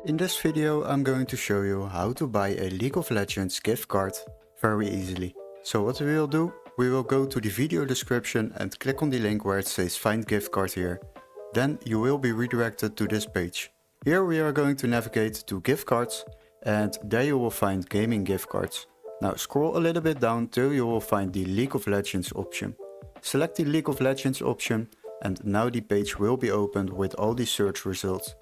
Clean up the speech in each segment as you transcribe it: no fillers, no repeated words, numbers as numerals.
In this video I'm going to show you how to buy a League of Legends gift card very easily. So what we will do, we will go to the video description and click on the link where it says find gift card here. Then you will be redirected to this page. Here we are going to navigate to gift cards and there you will find gaming gift cards. Now scroll a little bit down till you will find the League of Legends option. Select the League of Legends option and now the page will be opened with all the search results.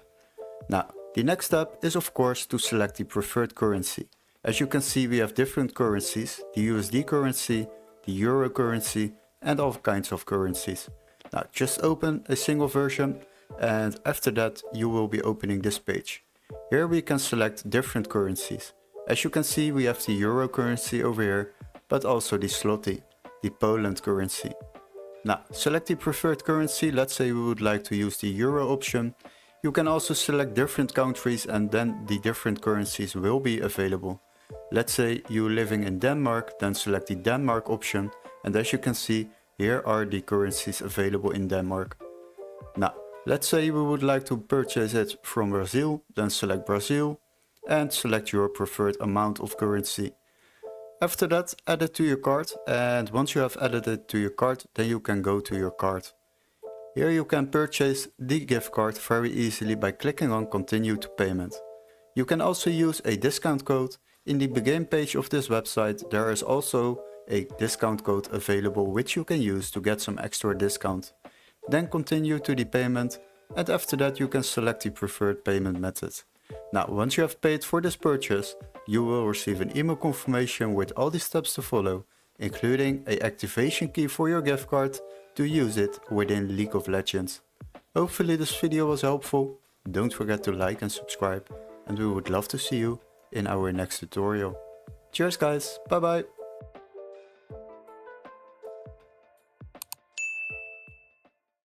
Now the next step is of course to select the preferred currency. As you can see we have different currencies, the USD currency, the Euro currency and all kinds of currencies. Now just open a single version and after that you will be opening this page. Here we can select different currencies. As you can see we have the Euro currency over here, but also the Zloty, the Poland currency. Now select the preferred currency, let's say we would like to use the Euro option. You can also select different countries and then the different currencies will be available. Let's say you're living in Denmark, then select the Denmark option and as you can see here are the currencies available in Denmark. Now let's say we would like to purchase it from Brazil, then select Brazil and select your preferred amount of currency. After that add it to your cart and once you have added it to your cart then you can go to your cart. Here you can purchase the gift card very easily by clicking on continue to payment. You can also use a discount code. In the begin page of this website there is also a discount code available which you can use to get some extra discount. Then continue to the payment and after that you can select the preferred payment method. Now once you have paid for this purchase you will receive an email confirmation with all the steps to follow, including an activation key for your gift card to use it within League of Legends. Hopefully this video was helpful. Don't forget to like and subscribe and we would love to see you in our next tutorial. Cheers guys, bye bye!